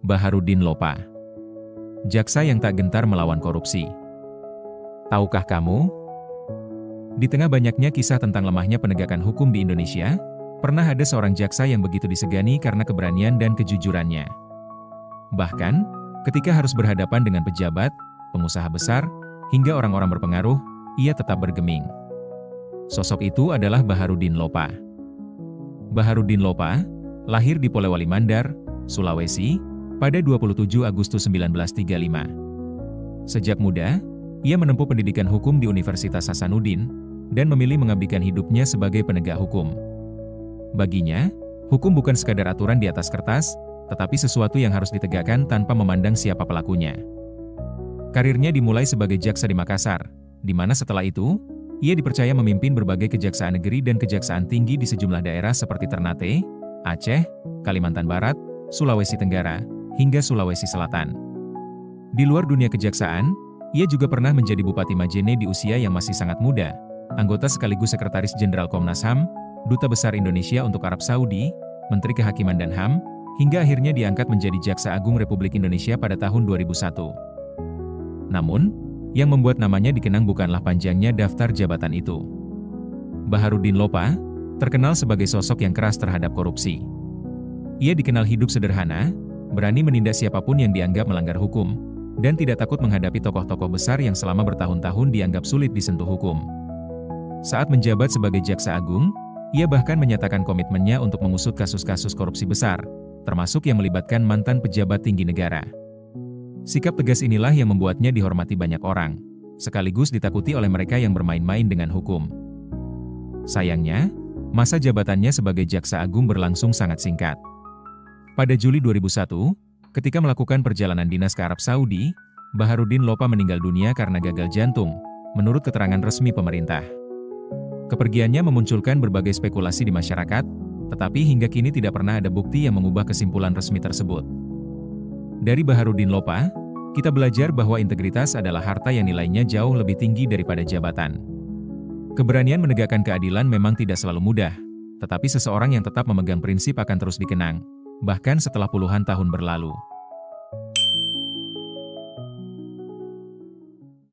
Baharudin Lopa, jaksa yang tak gentar melawan korupsi. Tahukah kamu? Di tengah banyaknya kisah tentang lemahnya penegakan hukum di Indonesia, pernah ada seorang jaksa yang begitu disegani karena keberanian dan kejujurannya. Bahkan, ketika harus berhadapan dengan pejabat, pengusaha besar, hingga orang-orang berpengaruh, ia tetap bergeming. Sosok itu adalah Baharudin Lopa. Baharudin Lopa lahir di Polewali Mandar, Sulawesi, pada 27 Agustus 1935. Sejak muda, ia menempuh pendidikan hukum di Universitas Hasanuddin, dan memilih mengabdikan hidupnya sebagai penegak hukum. Baginya, hukum bukan sekadar aturan di atas kertas, tetapi sesuatu yang harus ditegakkan tanpa memandang siapa pelakunya. Karirnya dimulai sebagai jaksa di Makassar, di mana setelah itu, ia dipercaya memimpin berbagai kejaksaan negeri dan kejaksaan tinggi di sejumlah daerah seperti Ternate, Aceh, Kalimantan Barat, Sulawesi Tenggara, hingga Sulawesi Selatan. Di luar dunia kejaksaan, ia juga pernah menjadi Bupati Majene di usia yang masih sangat muda, anggota sekaligus Sekretaris Jenderal Komnas HAM, Duta Besar Indonesia untuk Arab Saudi, Menteri Kehakiman dan HAM, hingga akhirnya diangkat menjadi Jaksa Agung Republik Indonesia pada tahun 2001. Namun, yang membuat namanya dikenang bukanlah panjangnya daftar jabatan itu. Baharudin Lopa terkenal sebagai sosok yang keras terhadap korupsi. Ia dikenal hidup sederhana, berani menindak siapapun yang dianggap melanggar hukum, dan tidak takut menghadapi tokoh-tokoh besar yang selama bertahun-tahun dianggap sulit disentuh hukum. Saat menjabat sebagai Jaksa Agung, ia bahkan menyatakan komitmennya untuk mengusut kasus-kasus korupsi besar, termasuk yang melibatkan mantan pejabat tinggi negara. Sikap tegas inilah yang membuatnya dihormati banyak orang, sekaligus ditakuti oleh mereka yang bermain-main dengan hukum. Sayangnya, masa jabatannya sebagai Jaksa Agung berlangsung sangat singkat. Pada Juli 2001, ketika melakukan perjalanan dinas ke Arab Saudi, Baharudin Lopa meninggal dunia karena gagal jantung, menurut keterangan resmi pemerintah. Kepergiannya memunculkan berbagai spekulasi di masyarakat, tetapi hingga kini tidak pernah ada bukti yang mengubah kesimpulan resmi tersebut. Dari Baharudin Lopa, kita belajar bahwa integritas adalah harta yang nilainya jauh lebih tinggi daripada jabatan. Keberanian menegakkan keadilan memang tidak selalu mudah, tetapi seseorang yang tetap memegang prinsip akan terus dikenang, bahkan setelah puluhan tahun berlalu.